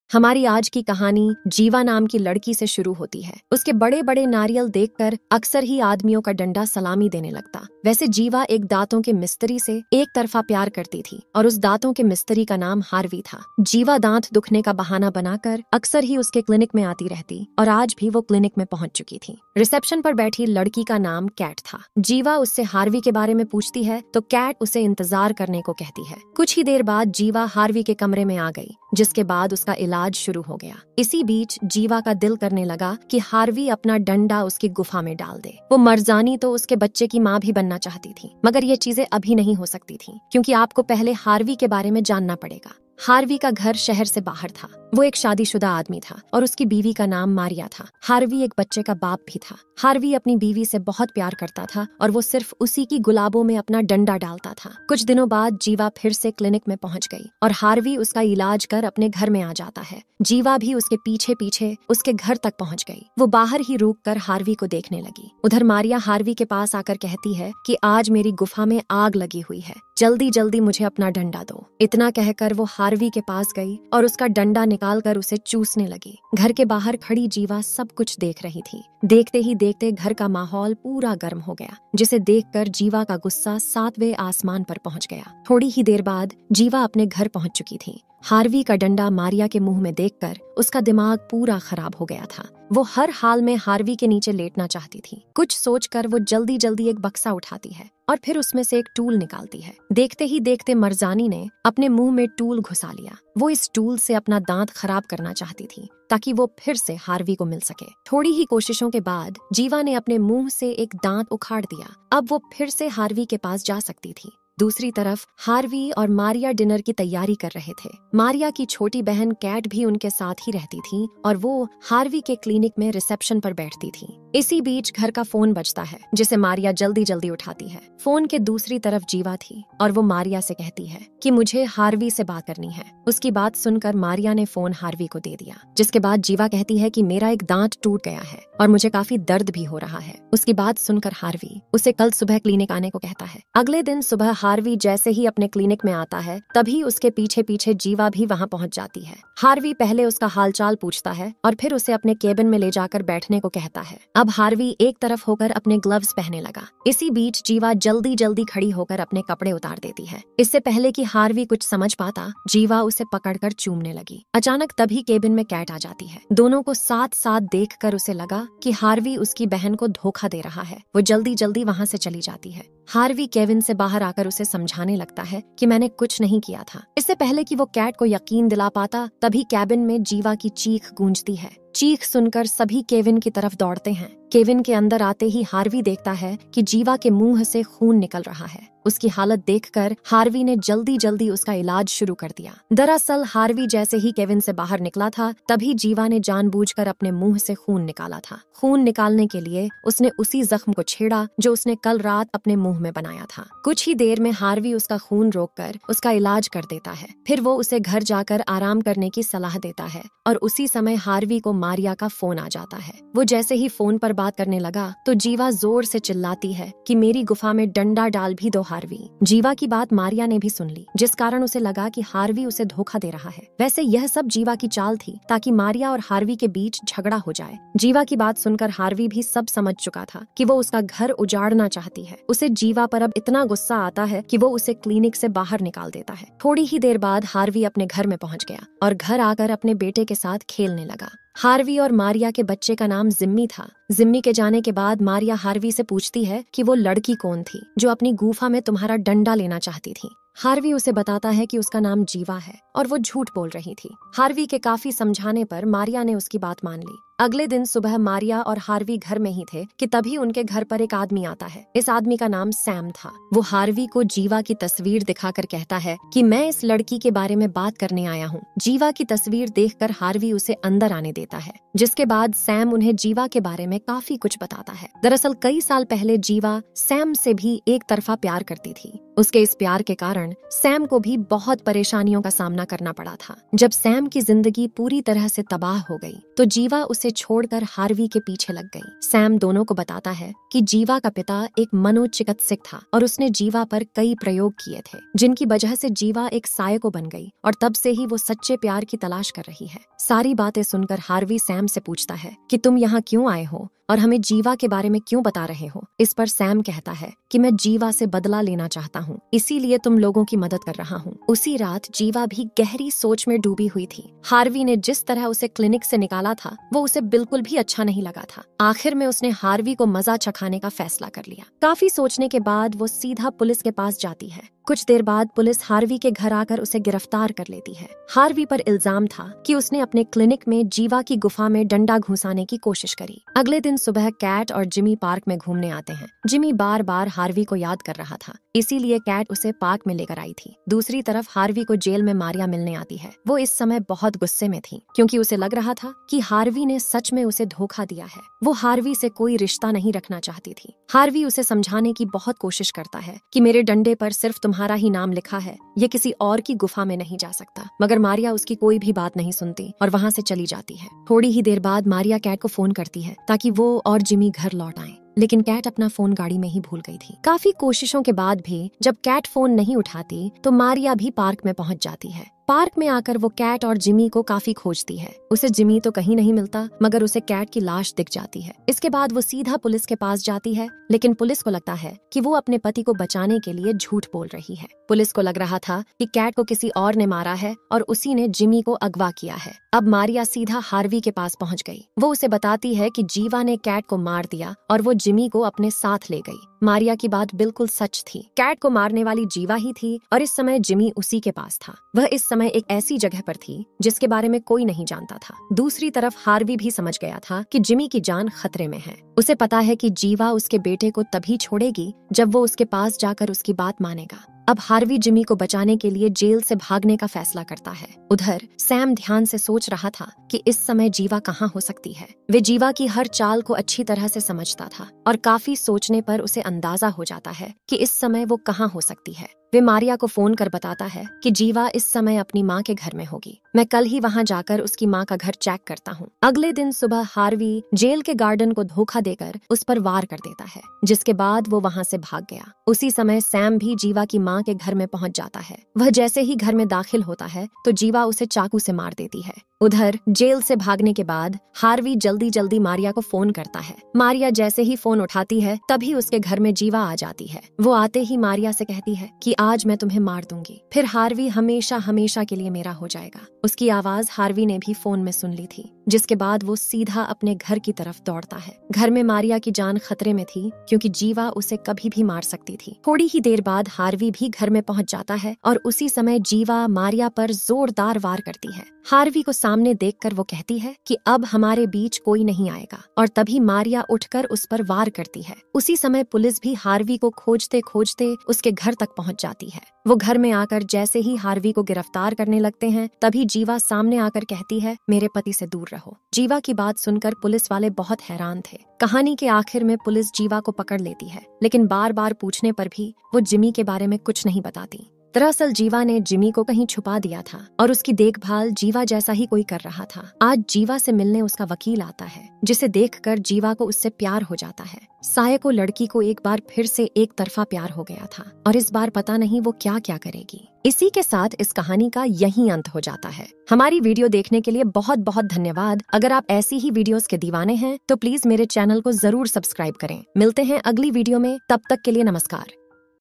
हमारी आज की कहानी जीवा नाम की लड़की से शुरू होती है। उसके बड़े बड़े नारियल देखकर अक्सर ही आदमियों का डंडा सलामी देने लगता। वैसे जीवा एक दांतों के मिस्त्री से एक तरफा प्यार करती थी और उस दांतों के मिस्त्री का नाम हार्वी था। जीवा दांत दुखने का बहाना बनाकर अक्सर ही उसके क्लिनिक में आती रहती और आज भी वो क्लिनिक में पहुंच चुकी थी। रिसेप्शन पर बैठी लड़की का नाम कैट था। जीवा उससे हार्वी के बारे में पूछती है तो कैट उसे इंतजार करने को कहती है। कुछ ही देर बाद जीवा हार्वी के कमरे में आ गई, जिसके बाद उसका इलाज शुरू हो गया। इसी बीच जीवा का दिल करने लगा कि हार्वी अपना डंडा उसकी गुफा में डाल दे। वो मर्जानी तो उसके बच्चे की माँ भी बनना चाहती थी, मगर ये चीजें अभी नहीं हो सकती थी, क्योंकि आपको पहले हार्वी के बारे में जानना पड़ेगा। हार्वी का घर शहर से बाहर था। वो एक शादीशुदा आदमी था और उसकी बीवी का नाम मारिया था। हार्वी एक बच्चे का बाप भी था। हार्वी अपनी बीवी से बहुत प्यार करता था और वो सिर्फ उसी की गुलाबों में अपना डंडा डालता था। कुछ दिनों बाद जीवा फिर से क्लिनिक में पहुंच गई और हार्वी उसका इलाज कर अपने घर में आ जाता है। जीवा भी उसके पीछे पीछे उसके घर तक पहुंच गई। वो बाहर ही रुक कर हार्वी को देखने लगी। उधर मारिया हार्वी के पास आकर कहती है कि आज मेरी गुफा में आग लगी हुई है, जल्दी जल्दी मुझे अपना डंडा दो। इतना कहकर वो हार्वी के पास गई और उसका डंडा निकालकर उसे चूसने लगी। घर के बाहर खड़ी जीवा सब कुछ देख रही थी। देखते ही देखते घर का माहौल पूरा गर्म हो गया, जिसे देखकर जीवा का गुस्सा 7वें आसमान पर पहुंच गया। थोड़ी ही देर बाद जीवा अपने घर पहुंच चुकी थी। हार्वी का डंडा मारिया के मुंह में देखकर उसका दिमाग पूरा खराब हो गया था। वो हर हाल में हार्वी के नीचे लेटना चाहती थी। कुछ सोचकर वो जल्दी जल्दी एक बक्सा उठाती है और फिर उसमें से एक टूल निकालती है। देखते ही देखते मर्जानी ने अपने मुंह में टूल घुसा लिया। वो इस टूल से अपना दांत खराब करना चाहती थी ताकि वो फिर से हार्वी को मिल सके। थोड़ी ही कोशिशों के बाद जीवा ने अपने मुंह से एक दांत उखाड़ दिया। अब वो फिर से हार्वी के पास जा सकती थी। दूसरी तरफ हार्वी और मारिया डिनर की तैयारी कर रहे थे। मारिया की छोटी बहन कैट भी उनके साथ ही रहती थी और वो हार्वी के क्लिनिक में रिसेप्शन पर बैठती थी। इसी बीच घर का फोन बजता है, जिसे मारिया जल्दी जल्दी उठाती है। फोन के दूसरी तरफ जीवा थी और वो मारिया से कहती है कि मुझे हार्वी से बात करनी है। उसकी बात सुनकर मारिया ने फोन हार्वी को दे दिया, जिसके बाद जीवा कहती है कि मेरा एक दांत टूट गया है और मुझे काफी दर्द भी हो रहा है। उसकी बात सुनकर हार्वी उसे कल सुबह क्लिनिक आने को कहता है। अगले दिन सुबह हार्वी जैसे ही अपने क्लिनिक में आता है, तभी उसके पीछे पीछे जीवा भी वहाँ पहुँच जाती है। हार्वी पहले उसका हालचाल पूछता है और फिर उसे अपने केबिन में ले जाकर बैठने को कहता है। अब हार्वी एक तरफ होकर अपने ग्लव्स पहनने लगा। इसी बीच जीवा जल्दी जल्दी खड़ी होकर अपने कपड़े उतार देती है। इससे पहले कि हार्वी कुछ समझ पाता, जीवा उसे पकड़कर चूमने लगी। अचानक तभी केबिन में कैट आ जाती है। दोनों को साथ साथ देखकर उसे लगा कि हार्वी उसकी बहन को धोखा दे रहा है। वो जल्दी जल्दी वहाँ से चली जाती है। हार्वी केविन से बाहर आकर उसे समझाने लगता है कि मैंने कुछ नहीं किया था। इससे पहले कि वो कैट को यकीन दिला पाता, तभी केबिन में जीवा की चीख गूंजती है। चीख सुनकर सभी केविन की तरफ दौड़ते हैं। केविन के अंदर आते ही हार्वी देखता है कि जीवा के मुंह से खून निकल रहा है। उसकी हालत देखकर हार्वी ने जल्दी जल्दी उसका इलाज शुरू कर दिया। दरअसल हार्वी जैसे ही केविन से बाहर निकला था, तभी जीवा ने जानबूझकर अपने मुंह से खून निकाला था। खून निकालने के लिए उसने उसी जख्म को छेड़ा जो उसने कल रात अपने मुंह में बनाया था। कुछ ही देर में हार्वी उसका खून रोककर उसका इलाज कर देता है। फिर वो उसे घर जाकर आराम करने की सलाह देता है और उसी समय हार्वी को मारिया का फोन आ जाता है। वो जैसे ही फोन पर बात करने लगा तो जीवा जोर से चिल्लाती है कि मेरी गुफा में डंडा डाल भी दो हार्वी। जीवा की बात मारिया ने भी सुन ली, जिस कारण उसे लगा कि हार्वी उसे धोखा दे रहा है। वैसे यह सब जीवा की चाल थी ताकि मारिया और हार्वी के बीच झगड़ा हो जाए। जीवा की बात सुनकर हार्वी भी सब समझ चुका था कि वो उसका घर उजाड़ना चाहती है। उसे जीवा पर अब इतना गुस्सा आता है कि वो उसे क्लिनिक से बाहर निकाल देता है। थोड़ी ही देर बाद हार्वी अपने घर में पहुंच गया और घर आकर अपने बेटे के साथ खेलने लगा। हार्वी और मारिया के बच्चे का नाम जिम्मी था। जिम्मी के जाने के बाद मारिया हार्वी से पूछती है कि वो लड़की कौन थी जो अपनी गुफा में तुम्हारा डंडा लेना चाहती थी। हार्वी उसे बताता है कि उसका नाम जीवा है और वो झूठ बोल रही थी। हार्वी के काफी समझाने पर मारिया ने उसकी बात मान ली। अगले दिन सुबह मारिया और हार्वी घर में ही थे कि तभी उनके घर पर एक आदमी आता है। इस आदमी का नाम सैम था। वो हार्वी को जीवा की तस्वीर दिखाकर कहता है कि मैं इस लड़की के बारे में बात करने आया हूँ। जीवा की तस्वीर देखकर हार्वी उसे अंदर आने देता है, जिसके बाद सैम उन्हें जीवा के बारे में काफी कुछ बताता है। दरअसल कई साल पहले जीवा सैम से भी एक तरफा प्यार करती थी। उसके इस प्यार के कारण सैम को भी बहुत परेशानियों का सामना करना पड़ा था। जब सैम की जिंदगी पूरी तरह से तबाह हो गई तो जीवा उसे छोड़कर हार्वी के पीछे लग गई। सैम दोनों को बताता है कि जीवा का पिता एक मनोचिकित्सक था और उसने जीवा पर कई प्रयोग किए थे, जिनकी वजह से जीवा एक सायको बन गई और तब से ही वो सच्चे प्यार की तलाश कर रही है। सारी बातें सुनकर हार्वी सैम से पूछता है कि तुम यहाँ क्यों आए हो और हमें जीवा के बारे में क्यों बता रहे हो। इस पर सैम कहता है कि मैं जीवा से बदला लेना चाहता हूँ, इसीलिए तुम लोगों की मदद कर रहा हूँ। उसी रात जीवा भी गहरी सोच में डूबी हुई थी। हार्वी ने जिस तरह उसे क्लिनिक से निकाला था वो उसे बिल्कुल भी अच्छा नहीं लगा था। आखिर में उसने हार्वी को मजा चखाने का फैसला कर लिया। काफी सोचने के बाद वो सीधा पुलिस के पास जाती है। कुछ देर बाद पुलिस हार्वी के घर आकर उसे गिरफ्तार कर लेती है। हार्वी पर इल्जाम था कि उसने अपने क्लिनिक में जीवा की गुफा में डंडा घुसाने की कोशिश करी। अगले दिन सुबह कैट और जिमी पार्क में घूमने आते हैं। जिमी बार बार हार्वी को याद कर रहा था, इसीलिए कैट उसे पार्क में लेकर आई थी। दूसरी तरफ हार्वी को जेल में मारिया मिलने आती है। वो इस समय बहुत गुस्से में थी क्योंकि उसे लग रहा था कि हार्वी ने सच में उसे धोखा दिया है। वो हार्वी से कोई रिश्ता नहीं रखना चाहती थी। हार्वी उसे समझाने की बहुत कोशिश करता है कि मेरे डंडे पर सिर्फ तुम्हारा ही नाम लिखा है, ये किसी और की गुफा में नहीं जा सकता। मगर मारिया उसकी कोई भी बात नहीं सुनती और वहाँ से चली जाती है। थोड़ी ही देर बाद मारिया कैट को फोन करती है ताकि वो और जिमी घर लौट आएं। लेकिन कैट अपना फोन गाड़ी में ही भूल गई थी। काफी कोशिशों के बाद भी जब कैट फोन नहीं उठाती तो मारिया भी पार्क में पहुंच जाती है। पार्क में आकर वो कैट और जिमी को काफी खोजती है। उसे जिमी तो कहीं नहीं मिलता, मगर उसे कैट की लाश दिख जाती है। इसके बाद वो सीधा पुलिस के पास जाती है, लेकिन पुलिस को लगता है कि वो अपने पति को बचाने के लिए झूठ बोल रही है। पुलिस को लग रहा था कि कैट को किसी और ने मारा है और उसी ने जिमी को अगवा किया है। अब मारिया सीधा हार्वी के पास पहुंच गई। वो उसे बताती है कि जीवा ने कैट को मार दिया और वो जिमी को अपने साथ ले गई। मारिया की बात बिल्कुल सच थी। कैट को मारने वाली जीवा ही थी और इस समय जिमी उसी के पास था। वह इस समय एक ऐसी जगह पर थी जिसके बारे में कोई नहीं जानता था। दूसरी तरफ हार्वी भी समझ गया था कि जिमी की जान खतरे में है। उसे पता है कि जीवा उसके बेटे को तभी छोड़ेगी जब वो उसके पास जाकर उसकी बात मानेगा। अब हार्वी जिमी को बचाने के लिए जेल से भागने का फैसला करता है। उधर सैम ध्यान से सोच रहा था कि इस समय जीवा कहाँ हो सकती है। वे जीवा की हर चाल को अच्छी तरह से समझता था और काफी सोचने पर उसे अंदाजा हो जाता है कि इस समय वो कहाँ हो सकती है। वे मारिया को फोन कर बताता है कि जीवा इस समय अपनी माँ के घर में होगी। मैं कल ही वहाँ जाकर उसकी माँ का घर चेक करता हूँ। अगले दिन सुबह हार्वी जेल के गार्डन को धोखा देकर उस पर वार कर देता है, जिसके बाद वो वहाँ से भाग गया। उसी समय सैम भी जीवा की माँ के घर में पहुँच जाता है। वह जैसे ही घर में दाखिल होता है तो जीवा उसे चाकू से मार देती है। उधर जेल से भागने के बाद हार्वी जल्दी जल्दी मारिया को फोन करता है। मारिया जैसे ही फोन उठाती है तभी उसके घर में जीवा आ जाती है। वो आते ही मारिया से कहती है कि आज मैं तुम्हें मार दूंगी, फिर हार्वी हमेशा हमेशा के लिए मेरा हो जाएगा। उसकी आवाज हार्वी ने भी फोन में सुन ली थी, जिसके बाद वो सीधा अपने घर की तरफ दौड़ता है। घर में मारिया की जान खतरे में थी क्योंकि जीवा उसे कभी भी मार सकती थी। थोड़ी ही देर बाद हार्वी भी घर में पहुंच जाता है और उसी समय जीवा मारिया पर जोरदार वार करती है। हार्वी को सामने देखकर वो कहती है कि अब हमारे बीच कोई नहीं आएगा और तभी मारिया उठकर उस पर वार करती है। उसी समय पुलिस भी हार्वी को खोजते खोजते उसके घर तक पहुंच जाती है। वो घर में आकर जैसे ही हार्वी को गिरफ्तार करने लगते हैं तभी जीवा सामने आकर कहती है, मेरे पति से दूर रहो। जीवा की बात सुनकर पुलिस वाले बहुत हैरान थे। कहानी के आखिर में पुलिस जीवा को पकड़ लेती है, लेकिन बार बार पूछने पर भी वो जिमी के बारे में कुछ नहीं बताती। दरअसल जीवा ने जिमी को कहीं छुपा दिया था और उसकी देखभाल जीवा जैसा ही कोई कर रहा था। आज जीवा से मिलने उसका वकील आता है, जिसे देखकर जीवा को उससे प्यार हो जाता है। सायको लड़की को एक बार फिर से एक तरफा प्यार हो गया था और इस बार पता नहीं वो क्या क्या करेगी। इसी के साथ इस कहानी का यही अंत हो जाता है। हमारी वीडियो देखने के लिए बहुत बहुत धन्यवाद। अगर आप ऐसी ही वीडियोस के दीवाने हैं तो प्लीज मेरे चैनल को जरूर सब्सक्राइब करें। मिलते हैं अगली वीडियो में, तब तक के लिए नमस्कार।